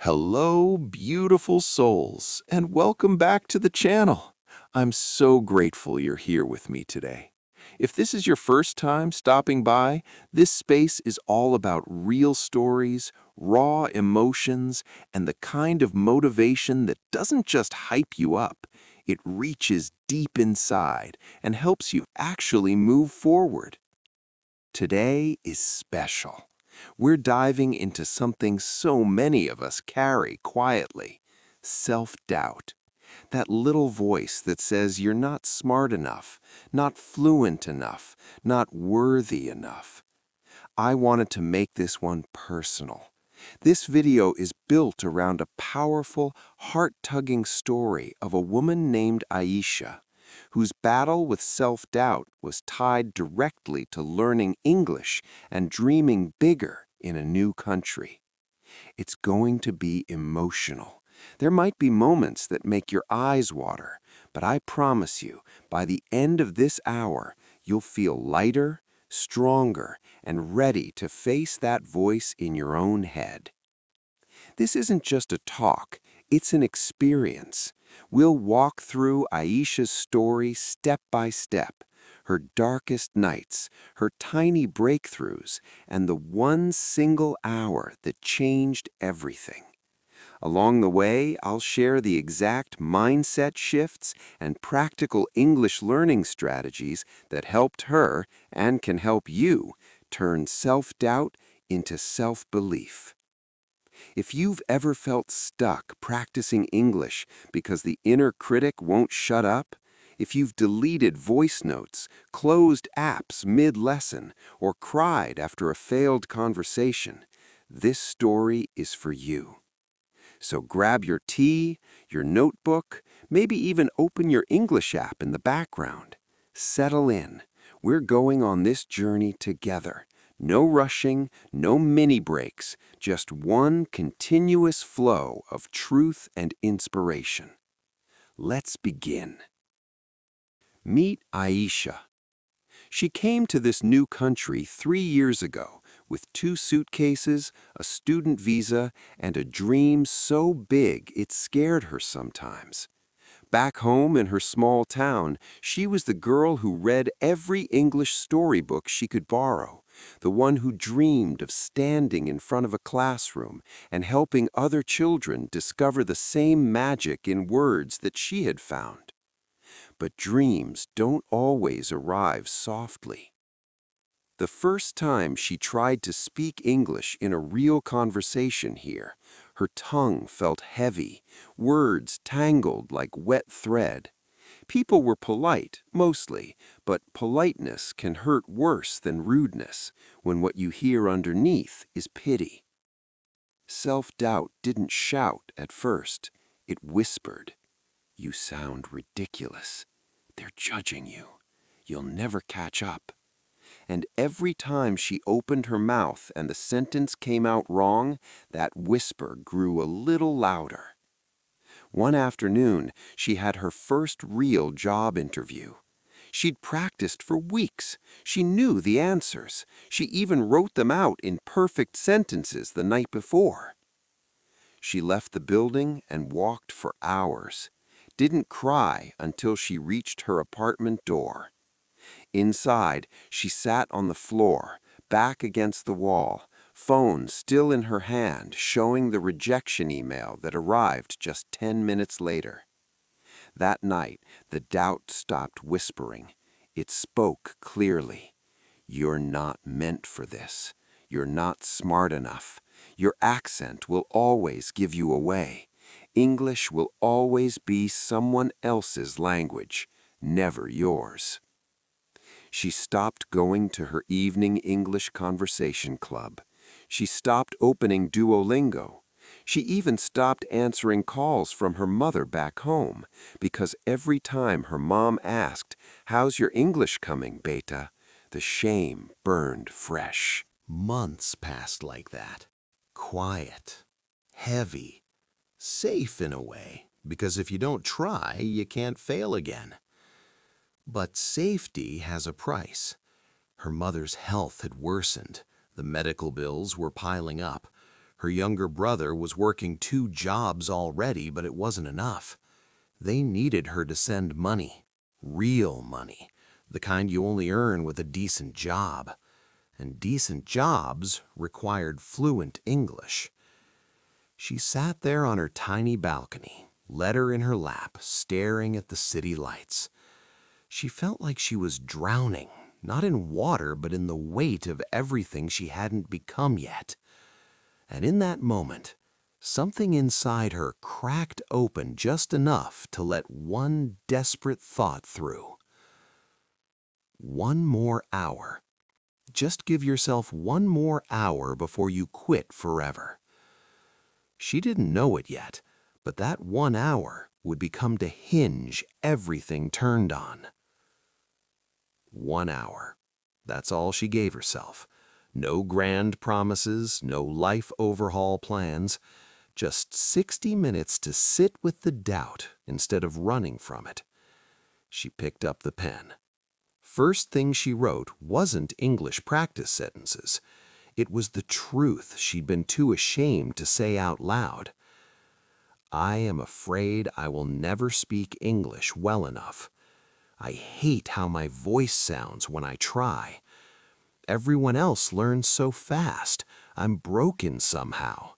Hello, beautiful souls, and welcome back to the channel. I'm so grateful you're here with me today. If this is your first time stopping by, this space is all about real stories, raw emotions, and the kind of motivation that doesn't just hype you up. It reaches deep inside and helps you actually move forward. Today is special. We're diving into something so many of us carry quietly: self-doubt. That little voice that says you're not smart enough, not fluent enough, not worthy enough. I wanted to make this one personal. This video is built around a powerful, heart-tugging story of a woman named Aisha, whose battle with self-doubt was tied directly to learning English and dreaming bigger in a new country. It's going to be emotional. There might be moments that make your eyes water, but I promise you, by the end of this hour, you'll feel lighter, stronger, and ready to face that voice in your own head. This isn't just a talk, it's an experience. We'll walk through Aisha's story step by step, her darkest nights, her tiny breakthroughs, and the one single hour that changed everything. Along the way, I'll share the exact mindset shifts and practical English learning strategies that helped her and can help you turn self-doubt into self-belief. If you've ever felt stuck practicing English because the inner critic won't shut up, if you've deleted voice notes, closed apps mid-lesson, or cried after a failed conversation, this story is for you. So grab your tea, your notebook, maybe even open your English app in the background. Settle in. We're going on this journey together. No rushing, no mini breaks, just one continuous flow of truth and inspiration. Let's begin. Meet Aisha. She came to this new country 3 years ago with 2 suitcases, a student visa, and a dream so big it scared her sometimes. Back home in her small town, she was the girl who read every English storybook she could borrow, the one who dreamed of standing in front of a classroom and helping other children discover the same magic in words that she had found. But dreams don't always arrive softly. The first time she tried to speak English in a real conversation here, her tongue felt heavy, words tangled like wet thread. People were polite, mostly, but politeness can hurt worse than rudeness when what you hear underneath is pity. Self-doubt didn't shout at first. It whispered, "You sound ridiculous. They're judging you. You'll never catch up." And every time she opened her mouth and the sentence came out wrong, that whisper grew a little louder. One afternoon, she had her first real job interview. She'd practiced for weeks. She knew the answers. She even wrote them out in perfect sentences the night before. She left the building and walked for hours. Didn't cry until she reached her apartment door. Inside, she sat on the floor, back against the wall, phone still in her hand, showing the rejection email that arrived just 10 minutes later. That night, the doubt stopped whispering. It spoke clearly. "You're not meant for this. You're not smart enough. Your accent will always give you away. English will always be someone else's language, never yours." She stopped going to her evening English conversation club. She stopped opening Duolingo. She even stopped answering calls from her mother back home, because every time her mom asked, "How's your English coming, beta?" the shame burned fresh. Months passed like that. Quiet, heavy, safe in a way, because if you don't try, you can't fail again. But safety has a price. Her mother's health had worsened. The medical bills were piling up. Her younger brother was working 2 jobs already, but it wasn't enough. They needed her to send money, real money, the kind you only earn with a decent job. And decent jobs required fluent English. She sat there on her tiny balcony, letter in her lap, staring at the city lights. She felt like she was drowning, not in water, but in the weight of everything she hadn't become yet. And in that moment, something inside her cracked open just enough to let one desperate thought through. One more hour. Just give yourself one more hour before you quit forever. She didn't know it yet, but that 1 hour would become the hinge everything turned on. 1 hour. That's all she gave herself. No grand promises, no life overhaul plans. Just 60 minutes to sit with the doubt instead of running from it. She picked up the pen. First thing she wrote wasn't English practice sentences. It was the truth she'd been too ashamed to say out loud. I am afraid I will never speak English well enough. I hate how my voice sounds when I try. Everyone else learns so fast. I'm broken somehow.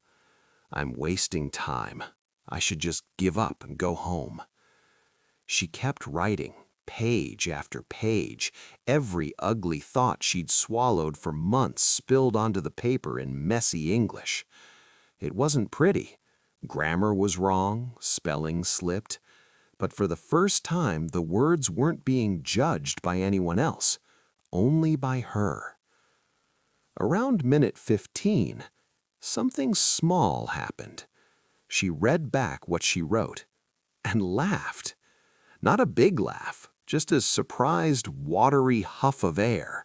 I'm wasting time. I should just give up and go home. She kept writing, page after page. Every ugly thought she'd swallowed for months spilled onto the paper in messy English. It wasn't pretty. Grammar was wrong, spelling slipped. But for the first time, the words weren't being judged by anyone else, only by her. Around minute 15, something small happened. She read back what she wrote and laughed. Not a big laugh, just a surprised, watery huff of air,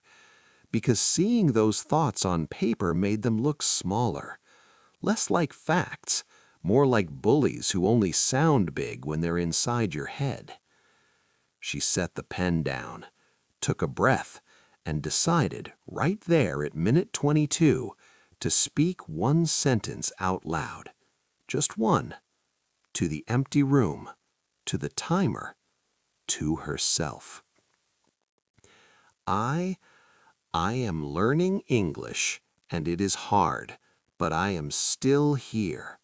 because seeing those thoughts on paper made them look smaller, less like facts, more like bullies who only sound big when they're inside your head. She set the pen down, took a breath, and decided right there at minute 22 to speak one sentence out loud. Just one. To the empty room, to the timer, to herself. I am learning English, and it is hard, but I am still here.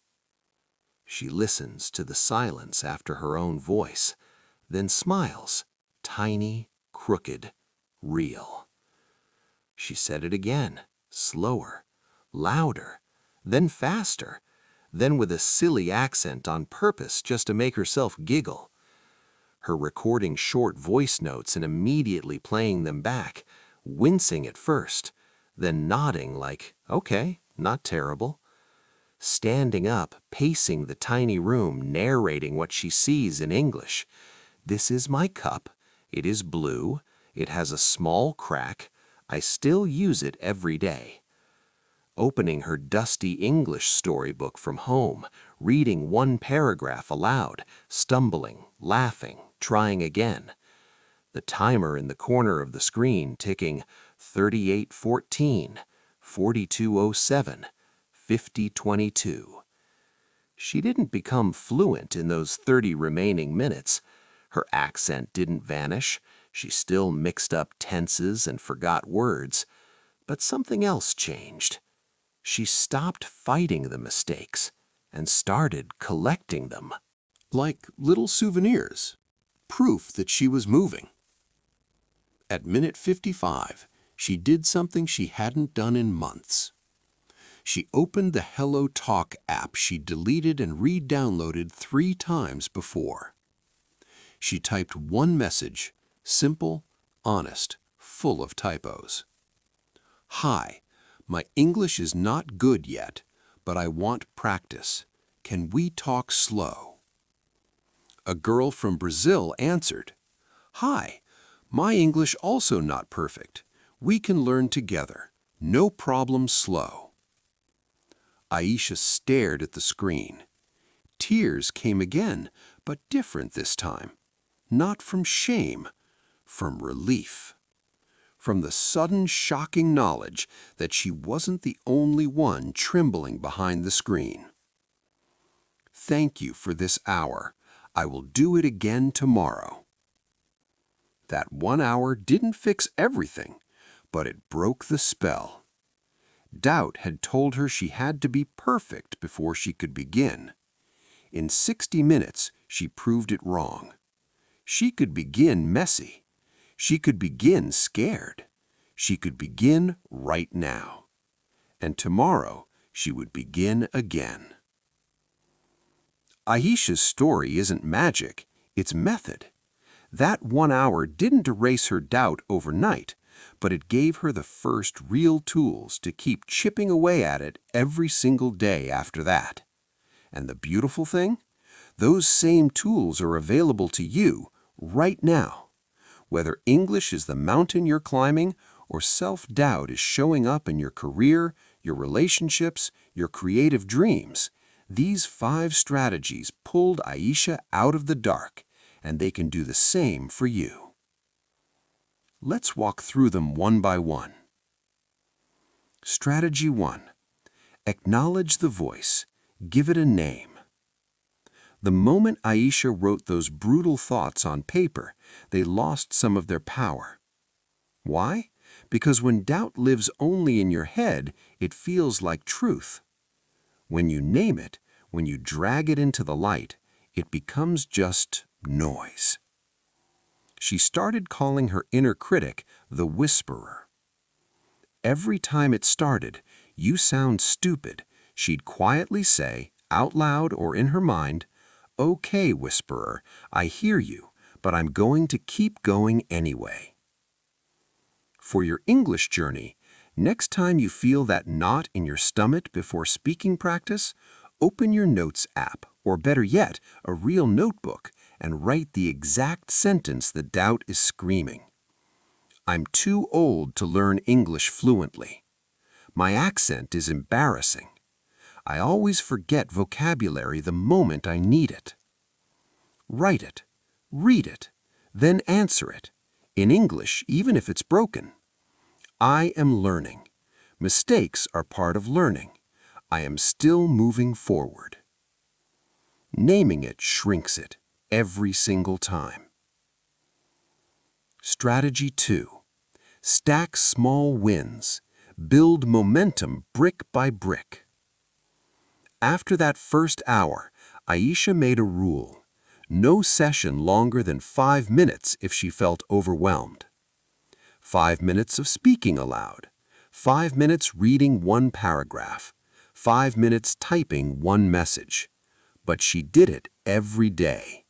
She listens to the silence after her own voice, then smiles, tiny, crooked, real. She said it again, slower, louder, then faster, then with a silly accent on purpose just to make herself giggle. Her recording short voice notes and immediately playing them back, wincing at first, then nodding like, okay, not terrible. Standing up, pacing the tiny room, narrating what she sees in English. This is my cup. It is blue. It has a small crack. I still use it every day. Opening her dusty English storybook from home, reading one paragraph aloud, stumbling, laughing, trying again. The timer in the corner of the screen ticking 38:14, 42:07, 50:22. She didn't become fluent in those 30 remaining minutes. Her accent didn't vanish. She still mixed up tenses and forgot words. But something else changed. She stopped fighting the mistakes and started collecting them. Like little souvenirs, proof that she was moving. At minute 55, she did something she hadn't done in months. She opened the Hello Talk app she deleted and re-downloaded 3 times before. She typed one message, simple, honest, full of typos. Hi, my English is not good yet, but I want practice. Can we talk slow? A girl from Brazil answered, Hi, my English also not perfect. We can learn together. No problem slow. Aisha stared at the screen. Tears came again, but different this time. Not from shame, from relief. from the sudden shocking knowledge that she wasn't the only one trembling behind the screen. "Thank you for this hour. I will do it again tomorrow." That 1 hour didn't fix everything, but it broke the spell. Doubt had told her she had to be perfect before she could begin. In 60 minutes, she proved it wrong. She could begin messy. She could begin scared. She could begin right now. And tomorrow, she would begin again. Aisha's story isn't magic, it's method. That 1 hour didn't erase her doubt overnight, but it gave her the first real tools to keep chipping away at it every single day after that. And the beautiful thing? Those same tools are available to you right now. Whether English is the mountain you're climbing or self-doubt is showing up in your career, your relationships, your creative dreams, these 5 strategies pulled Aisha out of the dark, and they can do the same for you. Let's walk through them one by one. Strategy 1. Acknowledge the voice. Give it a name. The moment Aisha wrote those brutal thoughts on paper, they lost some of their power. Why? Because when doubt lives only in your head, it feels like truth. When you name it, when you drag it into the light, it becomes just noise. She started calling her inner critic the whisperer. Every time it started, "You sound stupid," she'd quietly say, out loud or in her mind, "Okay, whisperer, I hear you, but I'm going to keep going anyway." For your English journey, next time you feel that knot in your stomach before speaking practice, open your notes app, or better yet, a real notebook, and write the exact sentence the doubt is screaming. "I'm too old to learn English fluently. My accent is embarrassing. I always forget vocabulary the moment I need it." Write it, read it, then answer it, in English even if it's broken. "I am learning. Mistakes are part of learning. I am still moving forward." Naming it shrinks it every single time. Strategy 2. Stack small wins. Build momentum brick by brick. After that first hour, Aisha made a rule. No session longer than 5 minutes if she felt overwhelmed. 5 minutes of speaking aloud. 5 minutes reading one paragraph. 5 minutes typing one message. But she did it every day.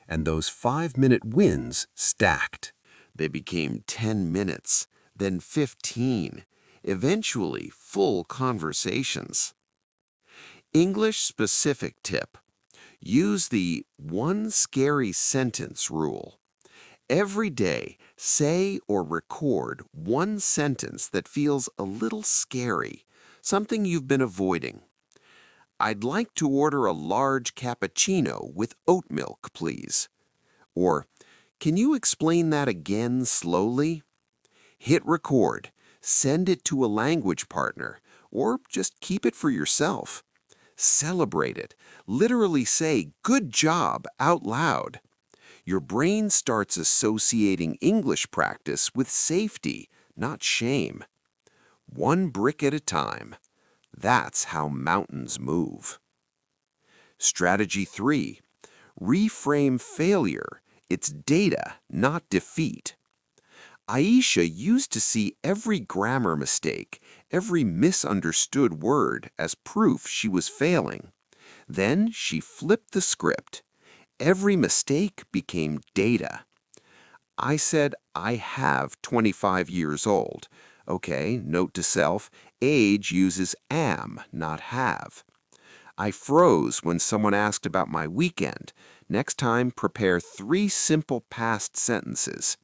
And those 5-minute wins stacked. They became 10 minutes, then 15, eventually full conversations. English-specific tip. Use the one scary sentence rule. Every day, say or record one sentence that feels a little scary, something you've been avoiding. "I'd like to order a large cappuccino with oat milk, please." Or, "Can you explain that again slowly?" Hit record, send it to a language partner, or just keep it for yourself. Celebrate it. Literally say, "Good job," out loud. Your brain starts associating English practice with safety, not shame. One brick at a time. That's how mountains move. Strategy 3. Reframe failure. It's data, not defeat. Aisha used to see every grammar mistake, every misunderstood word as proof she was failing. Then she flipped the script. Every mistake became data. I said, "I have 25 years old." Okay, note to self, age uses am, not have. I froze when someone asked about my weekend. Next time, prepare 3 simple past sentences.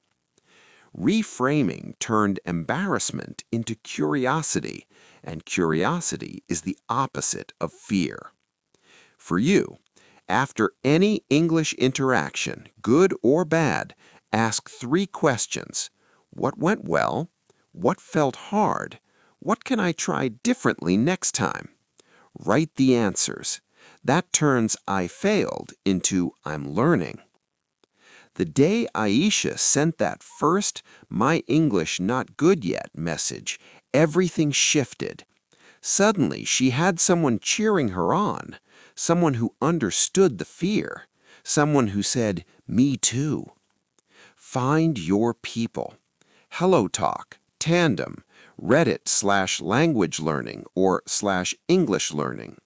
Reframing turned embarrassment into curiosity, and curiosity is the opposite of fear. For you, after any English interaction, good or bad, ask 3 questions. What went well? What felt hard? What can I try differently next time? Write the answers. That turns I failed into I'm learning. The day Aisha sent that first "My English not good yet" message, everything shifted. Suddenly, she had someone cheering her on, someone who understood the fear, someone who said, "Me too." Find your people. Hello Talk, Tandem, Reddit/language learning or/English learning.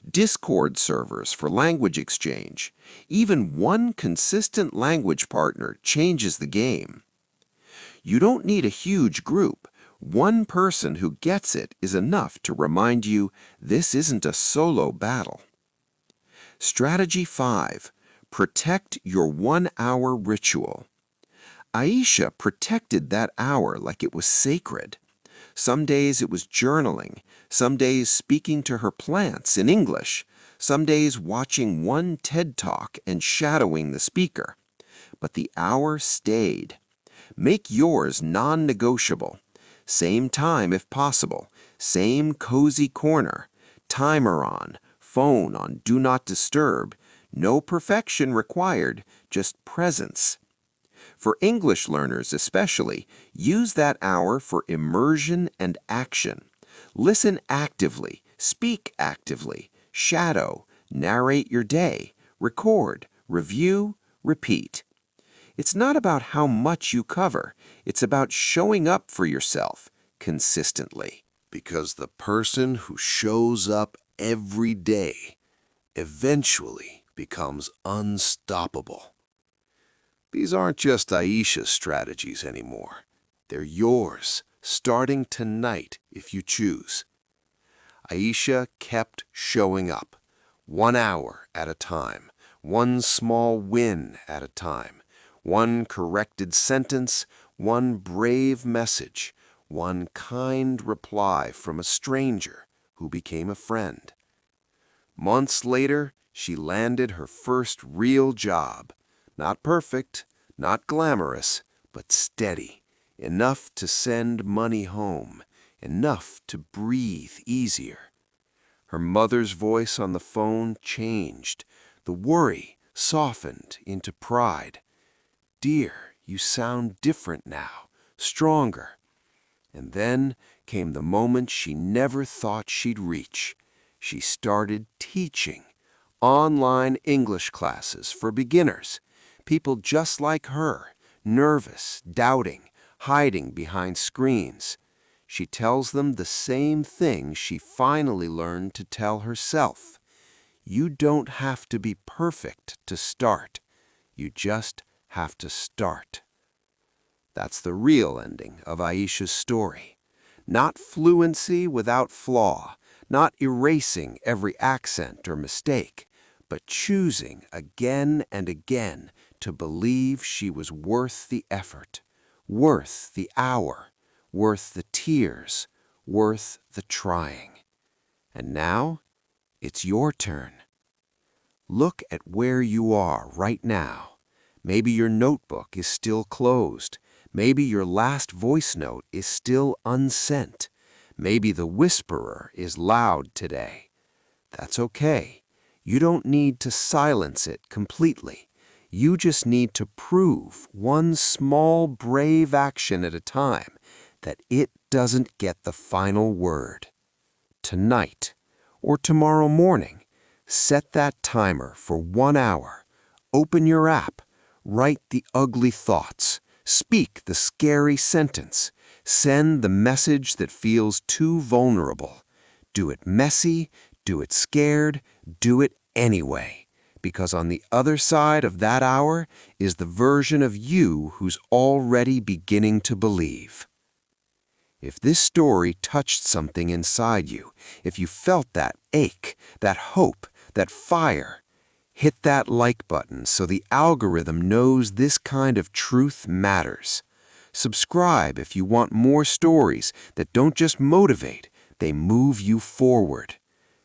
Discord servers for language exchange. Even one consistent language partner changes the game. You don't need a huge group. One person who gets it is enough to remind you this isn't a solo battle. Strategy 5. Protect your 1-hour ritual. Aisha protected that hour like it was sacred. Some days it was journaling, some days speaking to her plants in English, some days watching one TED Talk and shadowing the speaker. But the hour stayed. Make yours non-negotiable. Same time if possible, same cozy corner, timer on, phone on Do Not Disturb, no perfection required, just presence. For English learners especially, use that hour for immersion and action. Listen actively, speak actively, shadow, narrate your day, record, review, repeat. It's not about how much you cover, it's about showing up for yourself consistently. Because the person who shows up every day eventually becomes unstoppable. These aren't just Aisha's strategies anymore. They're yours, starting tonight if you choose. Aisha kept showing up, 1 hour at a time, one small win at a time, one corrected sentence, one brave message, one kind reply from a stranger who became a friend. Months later, she landed her first real job. Not perfect, not glamorous, but steady. Enough to send money home, enough to breathe easier. Her mother's voice on the phone changed. The worry softened into pride. "Dear, you sound different now, stronger." And then came the moment she never thought she'd reach. She started teaching online English classes for beginners, people just like her, nervous, doubting, hiding behind screens. She tells them the same thing she finally learned to tell herself. You don't have to be perfect to start. You just have to start. That's the real ending of Aisha's story. Not fluency without flaw, not erasing every accent or mistake, but choosing again and again to believe she was worth the effort, worth the hour, worth the tears, worth the trying. And now, it's your turn. Look at where you are right now. Maybe your notebook is still closed. Maybe your last voice note is still unsent. Maybe the whisperer is loud today. That's okay. You don't need to silence it completely. You just need to prove one small brave action at a time that it doesn't get the final word. Tonight or tomorrow morning, set that timer for 1 hour. Open your app. Write the ugly thoughts. Speak the scary sentence. Send the message that feels too vulnerable. Do it messy, do it scared, do it anyway. Because on the other side of that hour is the version of you who's already beginning to believe. If this story touched something inside you, if you felt that ache, that hope, that fire, hit that like button so the algorithm knows this kind of truth matters. Subscribe if you want more stories that don't just motivate, they move you forward.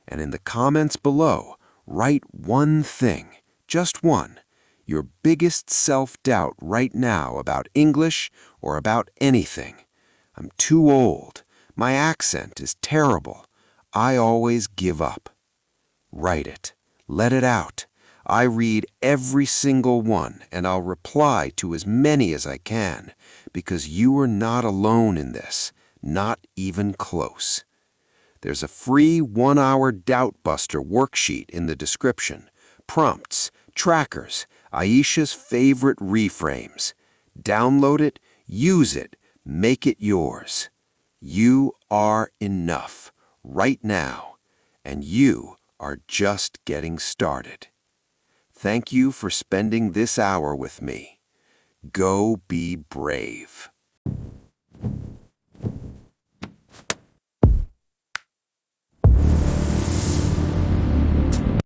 And in the comments below, write one thing, just one, your biggest self-doubt right now about English or about anything. I'm too old. My accent is terrible. I always give up. Write it. Let it out. I read every single one, and I'll reply to as many as I can, because you are not alone in this, not even close. There's a free 1-hour Doubt Buster worksheet in the description. Prompts, trackers, Aisha's favorite reframes. Download it, use it, make it yours. You are enough, right now, and you are just getting started. Thank you for spending this hour with me. Go be brave.